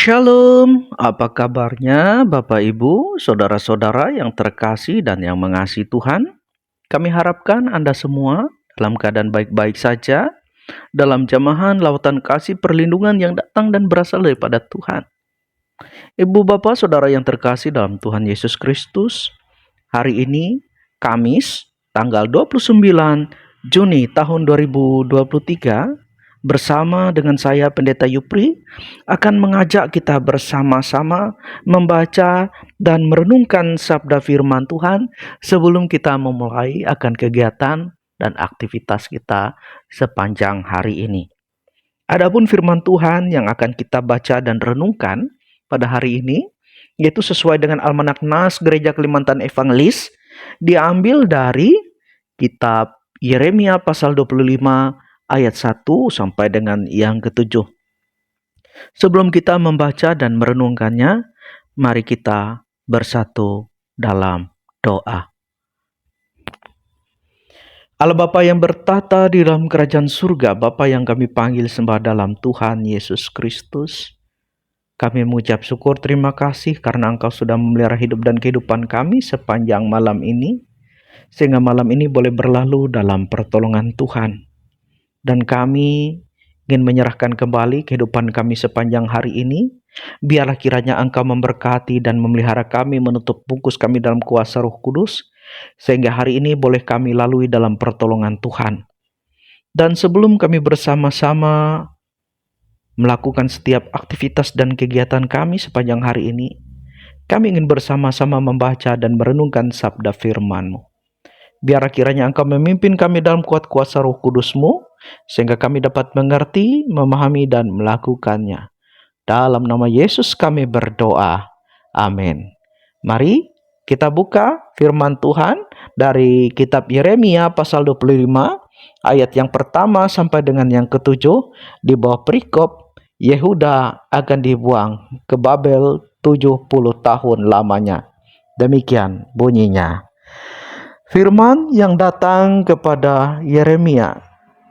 Shalom, apa kabarnya Bapak Ibu, saudara-saudara yang terkasih dan yang mengasihi Tuhan? Kami harapkan Anda semua dalam keadaan baik-baik saja, dalam jamahan lautan kasih perlindungan yang datang dan berasal daripada Tuhan. Ibu Bapak Saudara yang terkasih dalam Tuhan Yesus Kristus, hari ini Kamis tanggal 29 Juni tahun 2023 bersama dengan saya Pendeta Yupri akan mengajak kita bersama-sama membaca dan merenungkan sabda firman Tuhan sebelum kita memulai akan kegiatan dan aktivitas kita sepanjang hari ini. Adapun firman Tuhan yang akan kita baca dan renungkan pada hari ini yaitu sesuai dengan Almanak Nas Gereja Kalimantan Evangelis, diambil dari kitab Yeremia pasal 25 ayat 1 sampai dengan yang ke-7. Sebelum kita membaca dan merenungkannya, mari kita bersatu dalam doa. Allah Bapa yang bertata di dalam kerajaan surga, Bapa yang kami panggil sembah dalam Tuhan Yesus Kristus, kami mengucap syukur terima kasih karena Engkau sudah memelihara hidup dan kehidupan kami sepanjang malam ini, sehingga malam ini boleh berlalu dalam pertolongan Tuhan. Dan kami ingin menyerahkan kembali kehidupan kami sepanjang hari ini. Biarlah kiranya Engkau memberkati dan memelihara kami, menutup bungkus kami dalam kuasa Roh Kudus, sehingga hari ini boleh kami lalui dalam pertolongan Tuhan. Dan sebelum kami bersama-sama melakukan setiap aktivitas dan kegiatan kami sepanjang hari ini, kami ingin bersama-sama membaca dan merenungkan sabda firman-Mu. Biarlah kiranya Engkau memimpin kami dalam kuat kuasa Roh Kudus-Mu, sehingga kami dapat mengerti, memahami, dan melakukannya. Dalam nama Yesus kami berdoa. Amin. Mari kita buka firman Tuhan dari kitab Yeremia pasal 25 ayat yang pertama sampai dengan yang ke-7 di bawah perikop Yehuda akan dibuang ke Babel 70 tahun lamanya. Demikian bunyinya. Firman yang datang kepada Yeremia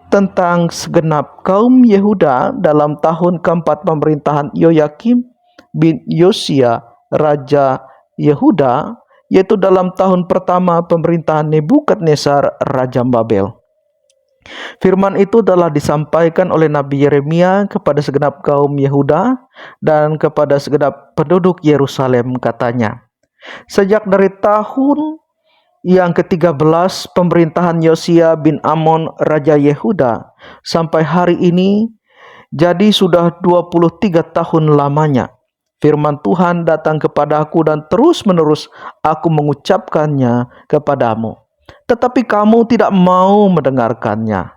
tentang segenap kaum Yehuda dalam tahun keempat pemerintahan Yoyakim bin Yosia Raja Yehuda, yaitu dalam tahun pertama pemerintahan Nebukadnezar Raja Babel. Firman itu telah disampaikan oleh Nabi Yeremia kepada segenap kaum Yehuda dan kepada segenap penduduk Yerusalem, katanya, sejak dari tahun yang ke-13 pemerintahan Yosia bin Amon Raja Yehuda sampai hari ini, jadi sudah 23 tahun lamanya. Firman Tuhan datang kepadaku dan terus-menerus aku mengucapkannya kepadamu. Tetapi kamu tidak mau mendengarkannya.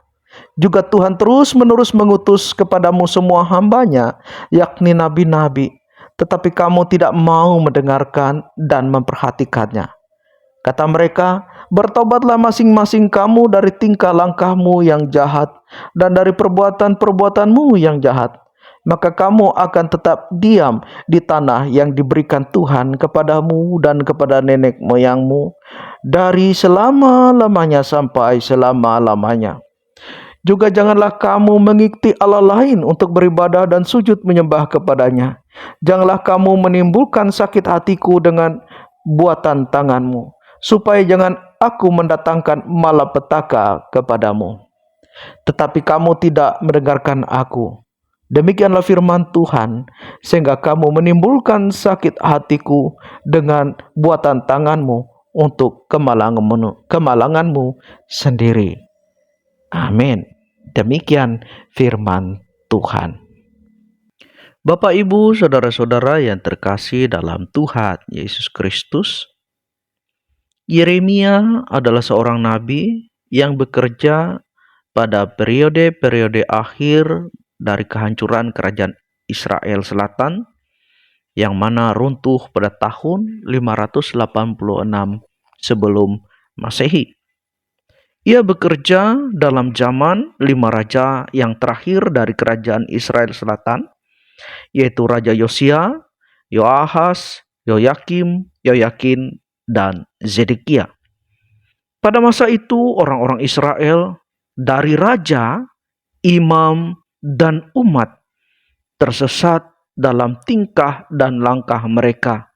Juga Tuhan terus-menerus mengutus kepadamu semua hambanya, yakni nabi-nabi. Tetapi kamu tidak mau mendengarkan dan memperhatikannya. Kata mereka, bertobatlah masing-masing kamu dari tingkah langkahmu yang jahat dan dari perbuatan-perbuatanmu yang jahat. Maka kamu akan tetap diam di tanah yang diberikan Tuhan kepadamu dan kepada nenek moyangmu dari selama-lamanya sampai selama-lamanya. Juga janganlah kamu mengikuti Allah lain untuk beribadah dan sujud menyembah kepadanya. Janganlah kamu menimbulkan sakit hatiku dengan buatan tanganmu, supaya jangan aku mendatangkan malapetaka kepadamu. Tetapi kamu tidak mendengarkan aku. Demikianlah firman Tuhan, sehingga kamu menimbulkan sakit hatiku dengan buatan tanganmu untuk kemalanganmu sendiri. Amin. Demikian firman Tuhan. Bapak, Ibu, saudara-saudara yang terkasih dalam Tuhan Yesus Kristus, Yeremia adalah seorang nabi yang bekerja pada periode-periode akhir dari kehancuran kerajaan Israel Selatan, yang mana runtuh pada tahun 586 sebelum Masehi. Ia bekerja dalam zaman 5 raja yang terakhir dari kerajaan Israel Selatan, yaitu Raja Yosia, Yoahas, Yoyakim, Yoyakin, dan Zedekia. Pada masa itu orang-orang Israel dari raja, imam, dan umat tersesat dalam tingkah dan langkah mereka.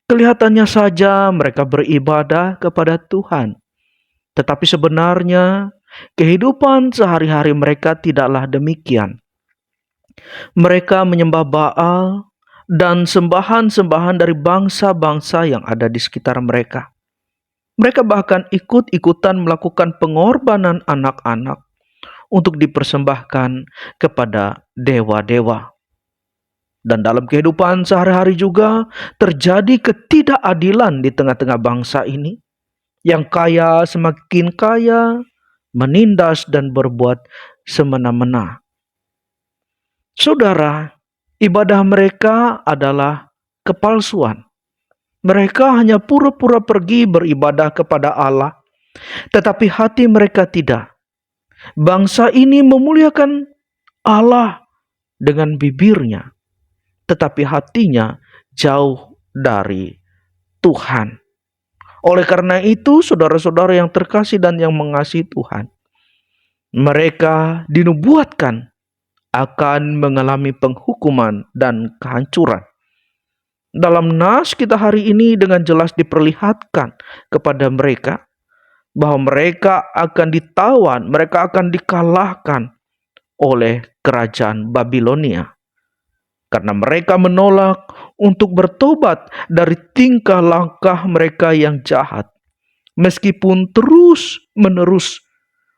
Kelihatannya saja mereka beribadah kepada Tuhan, tetapi sebenarnya kehidupan sehari-hari mereka tidaklah demikian. Mereka menyembah Baal dan sembahan-sembahan dari bangsa-bangsa yang ada di sekitar mereka. Mereka bahkan ikut-ikutan melakukan pengorbanan anak-anak untuk dipersembahkan kepada dewa-dewa. Dan dalam kehidupan sehari-hari juga terjadi ketidakadilan di tengah-tengah bangsa ini. Yang kaya semakin kaya, menindas dan berbuat semena-mena. Saudara, ibadah mereka adalah kepalsuan. Mereka hanya pura-pura pergi beribadah kepada Allah, tetapi hati mereka tidak. Bangsa ini memuliakan Allah dengan bibirnya, tetapi hatinya jauh dari Tuhan. Oleh karena itu, saudara-saudara yang terkasih dan yang mengasihi Tuhan, mereka dinubuatkan akan mengalami penghukuman dan kehancuran. Dalam nas kita hari ini dengan jelas diperlihatkan kepada mereka bahwa mereka akan ditawan, mereka akan dikalahkan oleh kerajaan Babilonia. Karena mereka menolak untuk bertobat dari tingkah langkah mereka yang jahat. Meskipun terus-menerus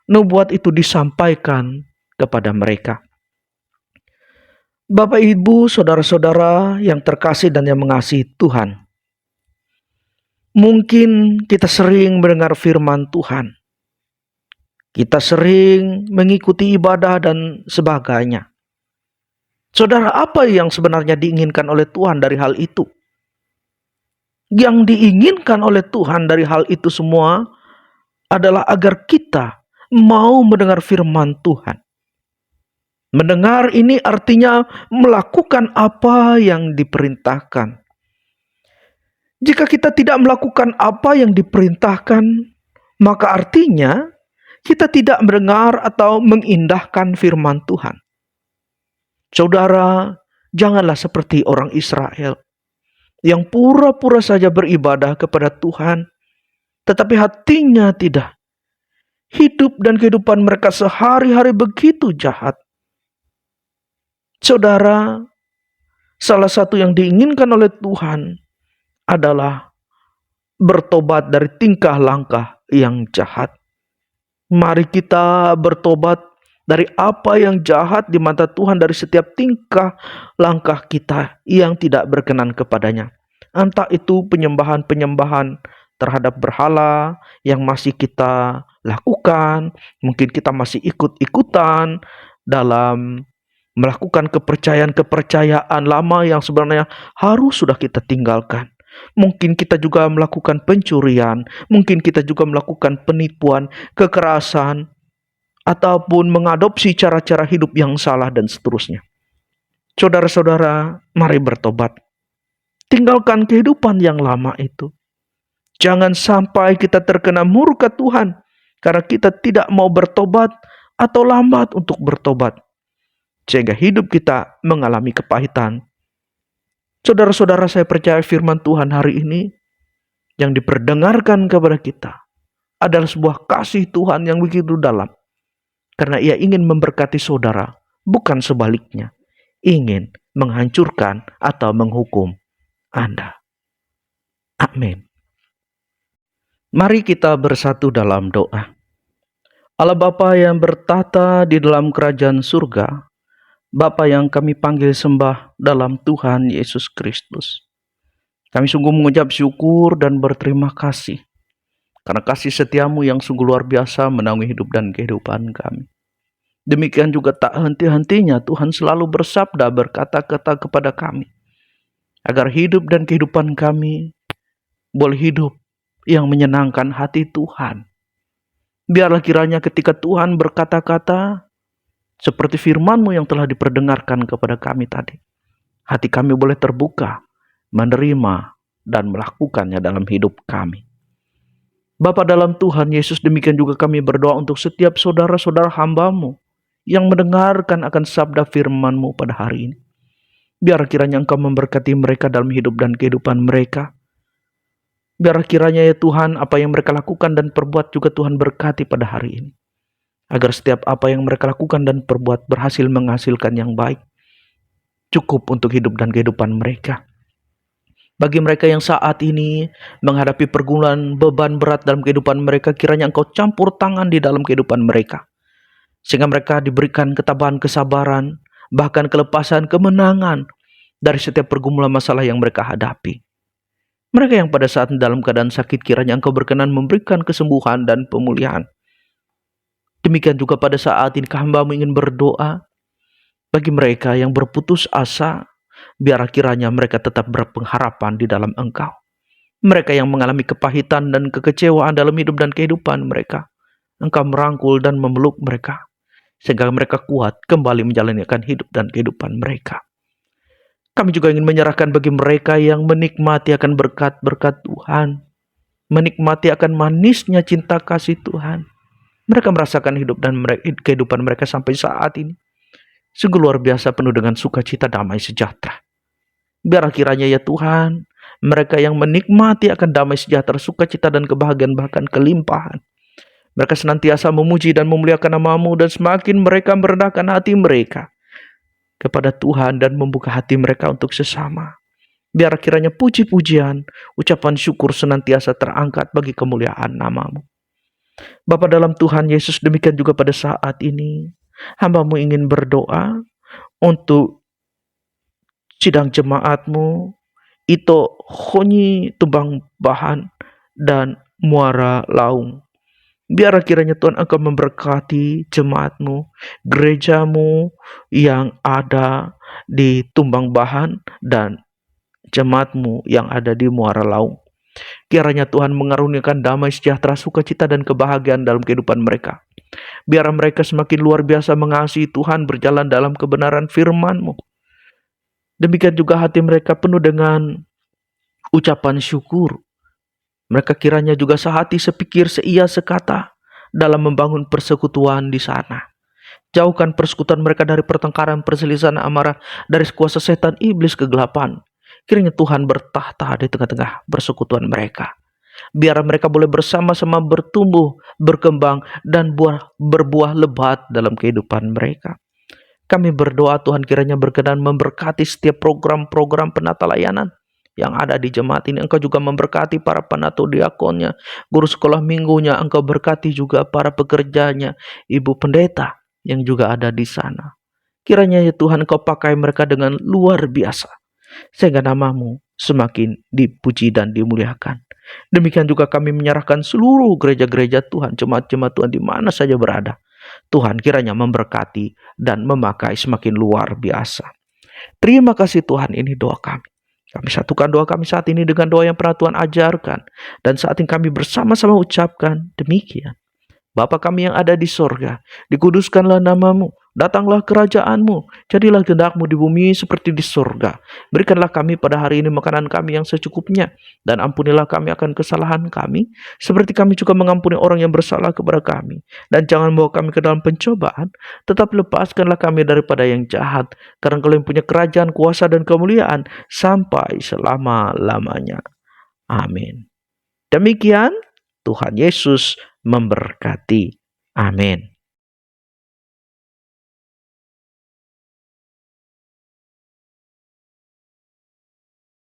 nubuat itu disampaikan kepada mereka. Bapak, Ibu, saudara-saudara yang terkasih dan yang mengasihi Tuhan. Mungkin kita sering mendengar firman Tuhan. Kita sering mengikuti ibadah dan sebagainya. Saudara, apa yang sebenarnya diinginkan oleh Tuhan dari hal itu? Yang diinginkan oleh Tuhan dari hal itu semua adalah agar kita mau mendengar firman Tuhan. Mendengar ini artinya melakukan apa yang diperintahkan. Jika kita tidak melakukan apa yang diperintahkan, maka artinya kita tidak mendengar atau mengindahkan firman Tuhan. Saudara, janganlah seperti orang Israel yang pura-pura saja beribadah kepada Tuhan, tetapi hatinya tidak. Hidup dan kehidupan mereka sehari-hari begitu jahat. Saudara, salah satu yang diinginkan oleh Tuhan adalah bertobat dari tingkah langkah yang jahat. Mari kita bertobat dari apa yang jahat di mata Tuhan, dari setiap tingkah langkah kita yang tidak berkenan kepadanya. Entah itu penyembahan-penyembahan terhadap berhala yang masih kita lakukan, mungkin kita masih ikut-ikutan dalam melakukan kepercayaan-kepercayaan lama yang sebenarnya harus sudah kita tinggalkan. Mungkin kita juga melakukan pencurian, mungkin kita juga melakukan penipuan, kekerasan, ataupun mengadopsi cara-cara hidup yang salah dan seterusnya. Saudara-saudara, mari bertobat. Tinggalkan kehidupan yang lama itu. Jangan sampai kita terkena murka Tuhan karena kita tidak mau bertobat atau lambat untuk bertobat, sehingga hidup kita mengalami kepahitan. Saudara-saudara, saya percaya firman Tuhan hari ini yang diperdengarkan kepada kita adalah sebuah kasih Tuhan yang begitu dalam. Karena Ia ingin memberkati saudara, bukan sebaliknya. Ingin menghancurkan atau menghukum Anda. Amin. Mari kita bersatu dalam doa. Allah Bapa yang bertata di dalam kerajaan surga, Bapa yang kami panggil sembah dalam Tuhan Yesus Kristus. Kami sungguh mengucap syukur dan berterima kasih karena kasih setiamu yang sungguh luar biasa menaungi hidup dan kehidupan kami. Demikian juga tak henti-hentinya Tuhan selalu bersabda, berkata-kata kepada kami, agar hidup dan kehidupan kami boleh hidup yang menyenangkan hati Tuhan. Biarlah kiranya ketika Tuhan berkata-kata, seperti firman-Mu yang telah diperdengarkan kepada kami tadi, hati kami boleh terbuka, menerima, dan melakukannya dalam hidup kami. Bapa dalam Tuhan Yesus, demikian juga kami berdoa untuk setiap saudara-saudara hamba-Mu yang mendengarkan akan sabda firman-Mu pada hari ini. Biar kiranya Engkau memberkati mereka dalam hidup dan kehidupan mereka. Biar kiranya ya Tuhan, apa yang mereka lakukan dan perbuat juga Tuhan berkati pada hari ini. Agar setiap apa yang mereka lakukan dan perbuat berhasil menghasilkan yang baik. Cukup untuk hidup dan kehidupan mereka. Bagi mereka yang saat ini menghadapi pergumulan beban berat dalam kehidupan mereka, kiranya Engkau campur tangan di dalam kehidupan mereka. Sehingga mereka diberikan ketabahan, kesabaran, bahkan kelepasan, kemenangan dari setiap pergumulan masalah yang mereka hadapi. Mereka yang pada saat dalam keadaan sakit, kiranya Engkau berkenan memberikan kesembuhan dan pemulihan. Demikian juga pada saat ini hamba-Mu ingin berdoa bagi mereka yang berputus asa, biar kiranya mereka tetap berpengharapan di dalam Engkau. Mereka yang mengalami kepahitan dan kekecewaan dalam hidup dan kehidupan mereka, Engkau merangkul dan memeluk mereka, sehingga mereka kuat kembali menjalankan hidup dan kehidupan mereka. Kami juga ingin menyerahkan bagi mereka yang menikmati akan berkat-berkat Tuhan, menikmati akan manisnya cinta kasih Tuhan. Mereka merasakan hidup dan kehidupan mereka sampai saat ini sungguh luar biasa, penuh dengan sukacita, damai, sejahtera. Biar kiranya ya Tuhan, mereka yang menikmati akan damai, sejahtera, sukacita, dan kebahagiaan, bahkan kelimpahan, mereka senantiasa memuji dan memuliakan nama-Mu, dan semakin mereka merendahkan hati mereka kepada Tuhan dan membuka hati mereka untuk sesama. Biar kiranya puji-pujian, ucapan syukur senantiasa terangkat bagi kemuliaan nama-Mu. Bapa dalam Tuhan Yesus, demikian juga pada saat ini hamba-Mu ingin berdoa untuk sidang jemaat-Mu, Ito Honyi Tumbang Bahan dan Muara Laung. Biar kiranya Tuhan Engkau memberkati jemaat-Mu, gereja-Mu yang ada di Tumbang Bahan dan jemaat-Mu yang ada di Muara Laung. Kiranya Tuhan mengaruniakan damai, sejahtera, sukacita, dan kebahagiaan dalam kehidupan mereka. Biar mereka semakin luar biasa mengasihi Tuhan, berjalan dalam kebenaran firman-Mu. Demikian juga hati mereka penuh dengan ucapan syukur. Mereka kiranya juga sehati, sepikir, seia, sekata dalam membangun persekutuan di sana. Jauhkan persekutuan mereka dari pertengkaran, perselisihan, amarah, dari kuasa setan, iblis, kegelapan. Kiranya Tuhan bertahta di tengah-tengah persekutuan mereka. Biar mereka boleh bersama-sama bertumbuh, berkembang, dan berbuah lebat dalam kehidupan mereka. Kami berdoa Tuhan kiranya berkenan memberkati setiap program-program penata layanan yang ada di jemaat ini. Engkau juga memberkati para penatua diakonnya, guru sekolah minggunya. Engkau berkati juga para pekerjanya, ibu pendeta yang juga ada di sana. Kiranya ya Tuhan, Engkau pakai mereka dengan luar biasa, sehingga nama-Mu semakin dipuji dan dimuliakan. Demikian juga kami menyerahkan seluruh gereja-gereja Tuhan, jemaat-jemaat Tuhan di mana saja berada. Tuhan kiranya memberkati dan memakai semakin luar biasa. Terima kasih Tuhan, ini doa kami. Kami satukan doa kami saat ini dengan doa yang pernah Tuhan ajarkan. Dan saat ini kami bersama-sama ucapkan demikian. Bapa kami yang ada di sorga, dikuduskanlah nama-Mu, datanglah kerajaan-Mu, jadilah kehendak-Mu di bumi seperti di sorga. Berikanlah kami pada hari ini makanan kami yang secukupnya, dan ampunilah kami akan kesalahan kami, seperti kami juga mengampuni orang yang bersalah kepada kami. Dan jangan bawa kami ke dalam pencobaan, tetapi lepaskanlah kami daripada yang jahat, karena Engkau yang punya kerajaan, kuasa, dan kemuliaan sampai selama-lamanya. Amin. Demikian, Tuhan Yesus memberkati. Amin.